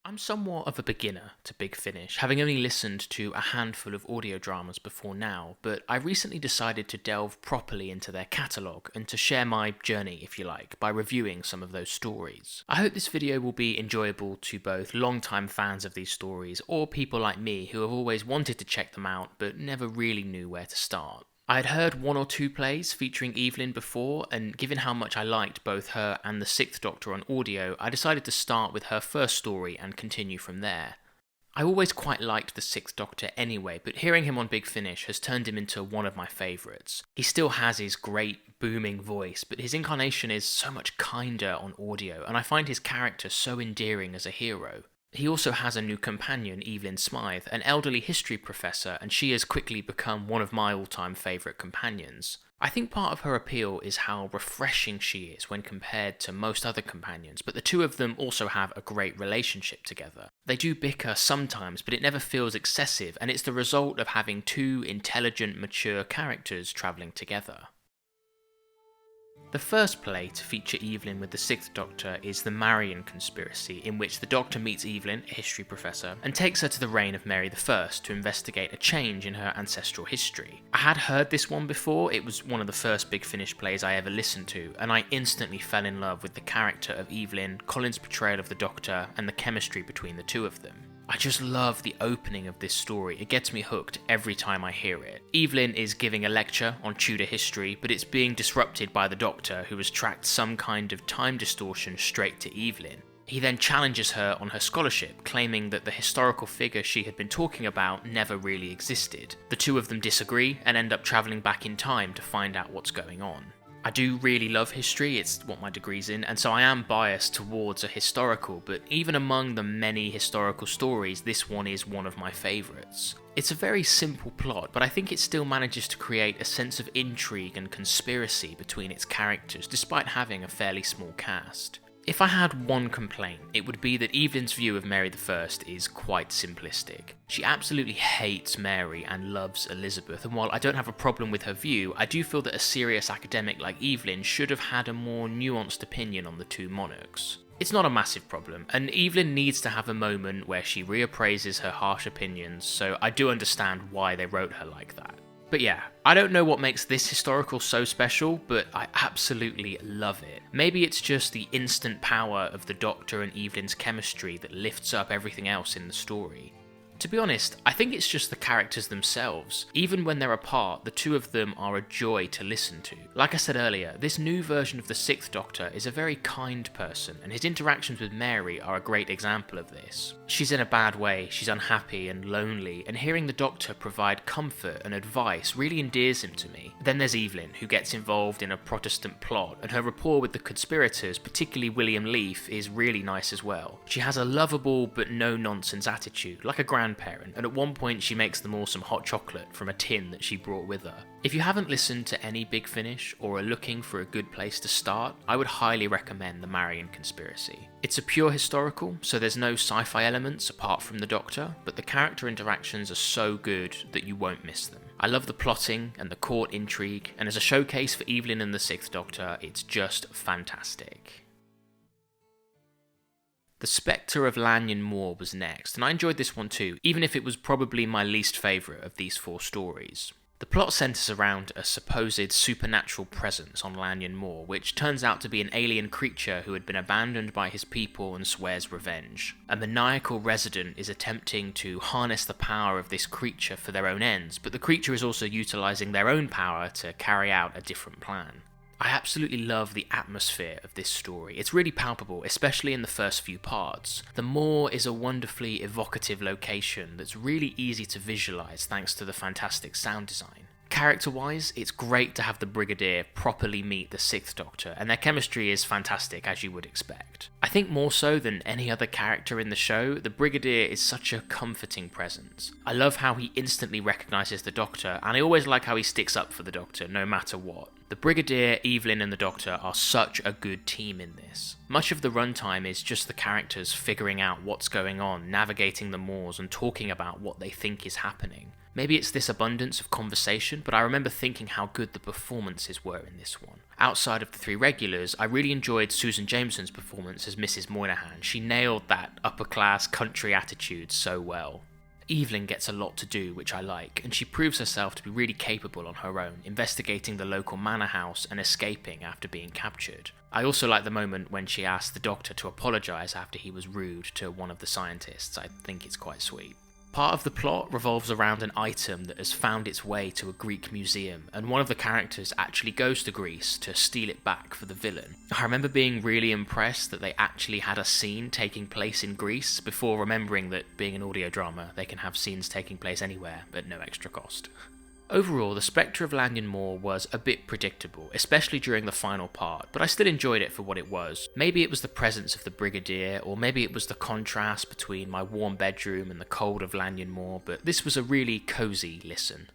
I'm somewhat of a beginner to Big Finish, having only listened to a handful of audio dramas before now, but I recently decided to delve properly into their catalogue and to share my journey, if you like, by reviewing some of those stories. I hope this video will be enjoyable to both long-time fans of these stories or people like me who have always wanted to check them out but never really knew where to start. I had heard one or two plays featuring Evelyn before, and given how much I liked both her and the Sixth Doctor on audio, I decided to start with her first story and continue from there. I always quite liked the Sixth Doctor anyway, but hearing him on Big Finish has turned him into one of my favourites. He still has his great, booming voice, but his incarnation is so much kinder on audio, and I find his character so endearing as a hero. He also has a new companion, Evelyn Smythe, an elderly history professor, and she has quickly become one of my all-time favourite companions. I think part of her appeal is how refreshing she is when compared to most other companions, but the two of them also have a great relationship together. They do bicker sometimes, but it never feels excessive, and it's the result of having two intelligent, mature characters travelling together. The first play to feature Evelyn with the Sixth Doctor is The Marian Conspiracy, in which the Doctor meets Evelyn, a history professor, and takes her to the reign of Mary I to investigate a change in her ancestral history. I had heard this one before, it was one of the first Big Finish plays I ever listened to, and I instantly fell in love with the character of Evelyn, Colin's portrayal of the Doctor, and the chemistry between the two of them. I just love the opening of this story, it gets me hooked every time I hear it. Evelyn is giving a lecture on Tudor history, but it's being disrupted by the Doctor, who has tracked some kind of time distortion straight to Evelyn. He then challenges her on her scholarship, claiming that the historical figure she had been talking about never really existed. The two of them disagree and end up travelling back in time to find out what's going on. I do really love history, it's what my degree's in, and so I am biased towards a historical, but even among the many historical stories, this one is one of my favourites. It's a very simple plot, but I think it still manages to create a sense of intrigue and conspiracy between its characters, despite having a fairly small cast. If I had one complaint, it would be that Evelyn's view of Mary I is quite simplistic. She absolutely hates Mary and loves Elizabeth, and while I don't have a problem with her view, I do feel that a serious academic like Evelyn should have had a more nuanced opinion on the two monarchs. It's not a massive problem, and Evelyn needs to have a moment where she reappraises her harsh opinions, so I do understand why they wrote her like that. But yeah, I don't know what makes this historical so special, but I absolutely love it. Maybe it's just the instant power of the Doctor and Evelyn's chemistry that lifts up everything else in the story. To be honest, I think it's just the characters themselves. Even when they're apart, the two of them are a joy to listen to. Like I said earlier, this new version of the Sixth Doctor is a very kind person, and his interactions with Mary are a great example of this. She's in a bad way, she's unhappy and lonely, and hearing the Doctor provide comfort and advice really endears him to me. Then there's Evelyn, who gets involved in a Protestant plot, and her rapport with the conspirators, particularly William Leaf, is really nice as well. She has a lovable but no-nonsense attitude, like a grandparent, and at one point she makes them all some hot chocolate from a tin that she brought with her. If you haven't listened to any Big Finish or are looking for a good place to start, I would highly recommend The Marian Conspiracy. It's a pure historical, so there's no sci-fi elements apart from the Doctor, but the character interactions are so good that you won't miss them. I love the plotting and the court intrigue, and as a showcase for Evelyn and the Sixth Doctor, it's just fantastic. The Spectre of Lanyon Moor was next, and I enjoyed this one too, even if it was probably my least favourite of these four stories. The plot centres around a supposed supernatural presence on Lanyon Moor, which turns out to be an alien creature who had been abandoned by his people and swears revenge. A maniacal resident is attempting to harness the power of this creature for their own ends, but the creature is also utilising their own power to carry out a different plan. I absolutely love the atmosphere of this story. It's really palpable, especially in the first few parts. The moor is a wonderfully evocative location that's really easy to visualise thanks to the fantastic sound design. Character-wise, it's great to have the Brigadier properly meet the Sixth Doctor, and their chemistry is fantastic as you would expect. I think more so than any other character in the show, the Brigadier is such a comforting presence. I love how he instantly recognises the Doctor, and I always like how he sticks up for the Doctor no matter what. The Brigadier, Evelyn and the Doctor are such a good team in this. Much of the runtime is just the characters figuring out what's going on, navigating the moors and talking about what they think is happening. Maybe it's this abundance of conversation, but I remember thinking how good the performances were in this one. Outside of the three regulars, I really enjoyed Susan Jameson's performance as Mrs. Moynihan. She nailed that upper-class country attitude so well. Evelyn gets a lot to do, which I like, and she proves herself to be really capable on her own, investigating the local manor house and escaping after being captured. I also like the moment when she asked the Doctor to apologise after he was rude to one of the scientists. I think it's quite sweet. Part of the plot revolves around an item that has found its way to a Greek museum, and one of the characters actually goes to Greece to steal it back for the villain. I remember being really impressed that they actually had a scene taking place in Greece, before remembering that being an audio drama, they can have scenes taking place anywhere at no extra cost. Overall, the Spectre of Lanyon Moor was a bit predictable, especially during the final part, but I still enjoyed it for what it was. Maybe it was the presence of the Brigadier, or maybe it was the contrast between my warm bedroom and the cold of Lanyon Moor, but this was a really cosy listen.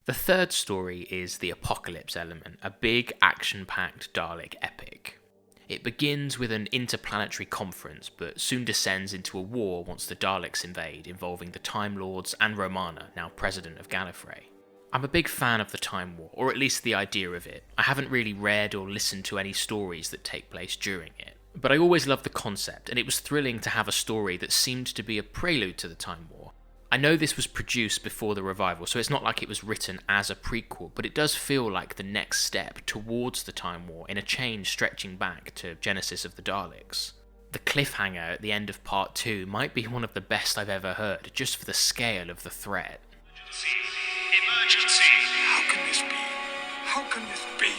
The third story is the Apocalypse Element, a big action-packed Dalek epic. It begins with an interplanetary conference, but soon descends into a war once the Daleks invade, involving the Time Lords and Romana, now President of Gallifrey. I'm a big fan of the Time War, or at least the idea of it. I haven't really read or listened to any stories that take place during it, but I always loved the concept, and it was thrilling to have a story that seemed to be a prelude to the Time War. I know this was produced before the revival, so it's not like it was written as a prequel, but it does feel like the next step towards the Time War in a chain stretching back to Genesis of the Daleks. The cliffhanger at the end of Part 2 might be one of the best I've ever heard, just for the scale of the threat. Emergency! How can this be? How can this be?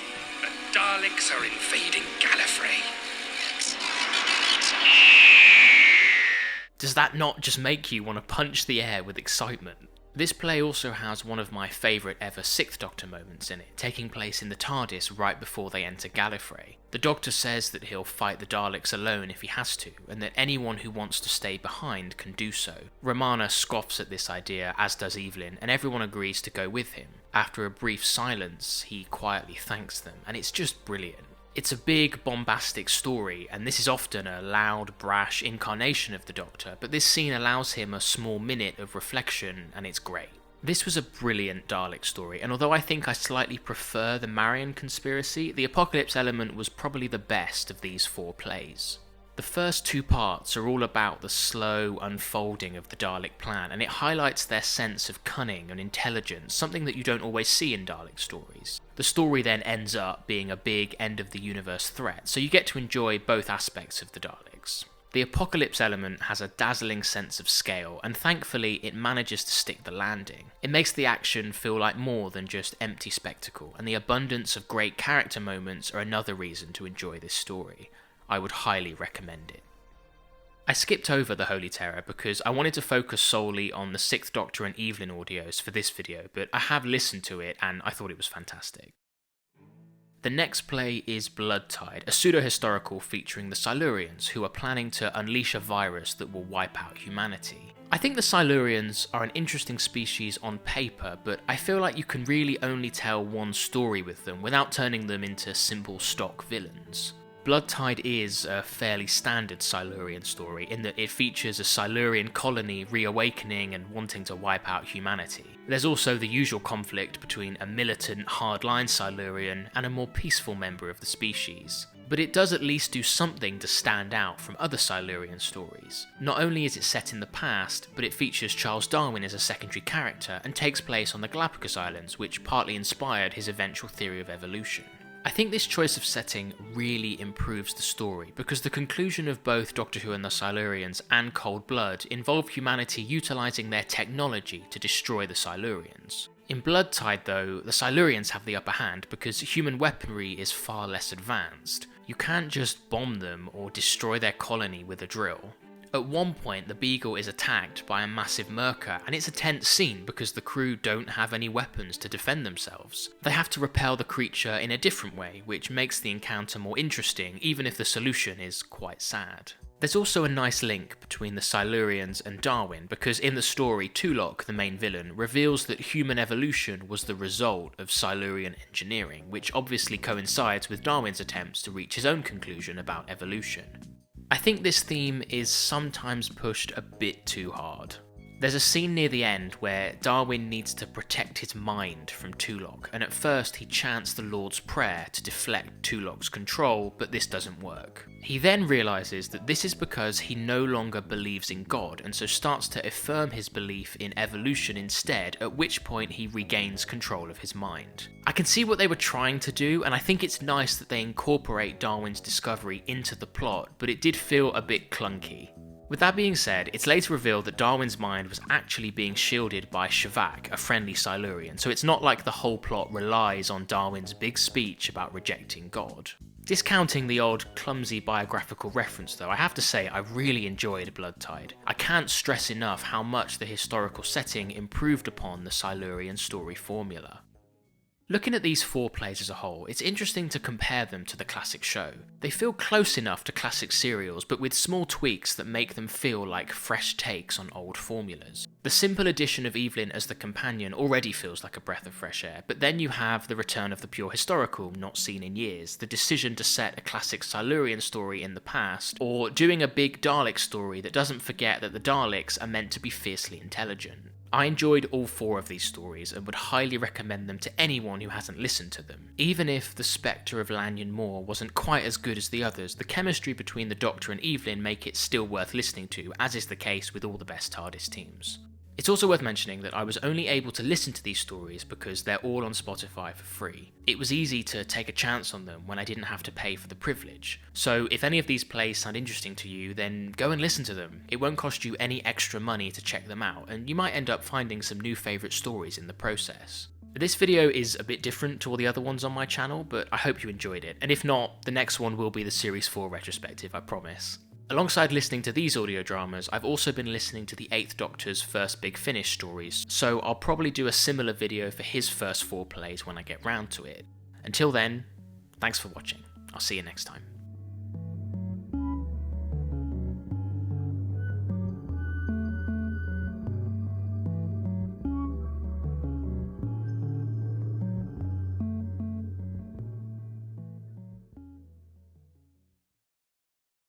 The Daleks are invading Gallifrey. Does that not just make you want to punch the air with excitement? This play also has one of my favourite ever Sixth Doctor moments in it, taking place in the TARDIS right before they enter Gallifrey. The Doctor says that he'll fight the Daleks alone if he has to, and that anyone who wants to stay behind can do so. Romana scoffs at this idea, as does Evelyn, and everyone agrees to go with him. After a brief silence, he quietly thanks them, and it's just brilliant. It's a big, bombastic story, and this is often a loud, brash incarnation of the Doctor, but this scene allows him a small minute of reflection, and it's great. This was a brilliant Dalek story, and although I think I slightly prefer the Marian Conspiracy, the Apocalypse Element was probably the best of these four plays. The first two parts are all about the slow unfolding of the Dalek plan, and it highlights their sense of cunning and intelligence, something that you don't always see in Dalek stories. The story then ends up being a big end-of-the-universe threat, so you get to enjoy both aspects of the Daleks. The Apocalypse Element has a dazzling sense of scale, and thankfully it manages to stick the landing. It makes the action feel like more than just empty spectacle, and the abundance of great character moments are another reason to enjoy this story. I would highly recommend it. I skipped over the Holy Terror because I wanted to focus solely on the Sixth Doctor and Evelyn audios for this video, but I have listened to it and I thought it was fantastic. The next play is Bloodtide, a pseudo-historical featuring the Silurians, who are planning to unleash a virus that will wipe out humanity. I think the Silurians are an interesting species on paper, but I feel like you can really only tell one story with them without turning them into simple stock villains. Bloodtide is a fairly standard Silurian story in that it features a Silurian colony reawakening and wanting to wipe out humanity. There's also the usual conflict between a militant, hardline Silurian and a more peaceful member of the species. But it does at least do something to stand out from other Silurian stories. Not only is it set in the past, but it features Charles Darwin as a secondary character and takes place on the Galapagos Islands, which partly inspired his eventual theory of evolution. I think this choice of setting really improves the story, because the conclusion of both Doctor Who and the Silurians and Cold Blood involve humanity utilising their technology to destroy the Silurians. In Bloodtide though, the Silurians have the upper hand because human weaponry is far less advanced. You can't just bomb them or destroy their colony with a drill. At one point, the Beagle is attacked by a massive Merca, and it's a tense scene because the crew don't have any weapons to defend themselves. They have to repel the creature in a different way, which makes the encounter more interesting, even if the solution is quite sad. There's also a nice link between the Silurians and Darwin, because in the story, Tulok, the main villain, reveals that human evolution was the result of Silurian engineering, which obviously coincides with Darwin's attempts to reach his own conclusion about evolution. I think this theme is sometimes pushed a bit too hard. There's a scene near the end where Darwin needs to protect his mind from Tulok, and at first he chants the Lord's Prayer to deflect Tulok's control, but this doesn't work. He then realises that this is because he no longer believes in God, and so starts to affirm his belief in evolution instead, at which point he regains control of his mind. I can see what they were trying to do, and I think it's nice that they incorporate Darwin's discovery into the plot, but it did feel a bit clunky. With that being said, it's later revealed that Darwin's mind was actually being shielded by Shavak, a friendly Silurian, so it's not like the whole plot relies on Darwin's big speech about rejecting God. Discounting the odd clumsy biographical reference though, I have to say I really enjoyed Bloodtide. I can't stress enough how much the historical setting improved upon the Silurian story formula. Looking at these 4 plays as a whole, it's interesting to compare them to the classic show. They feel close enough to classic serials, but with small tweaks that make them feel like fresh takes on old formulas. The simple addition of Evelyn as the companion already feels like a breath of fresh air, but then you have the return of the pure historical, not seen in years, the decision to set a classic Silurian story in the past, or doing a big Dalek story that doesn't forget that the Daleks are meant to be fiercely intelligent. I enjoyed all 4 of these stories and would highly recommend them to anyone who hasn't listened to them. Even if the Spectre of Lanyon Moor wasn't quite as good as the others, the chemistry between the Doctor and Evelyn make it still worth listening to, as is the case with all the best TARDIS teams. It's also worth mentioning that I was only able to listen to these stories because they're all on Spotify for free. It was easy to take a chance on them when I didn't have to pay for the privilege. So if any of these plays sound interesting to you, then go and listen to them. It won't cost you any extra money to check them out, and you might end up finding some new favourite stories in the process. This video is a bit different to all the other ones on my channel, but I hope you enjoyed it, and if not, the next one will be the Series 4 retrospective, I promise. Alongside listening to these audio dramas, I've also been listening to the 8th Doctor's First Big Finish stories, so I'll probably do a similar video for his first 4 plays when I get round to it. Until then, thanks for watching. I'll see you next time.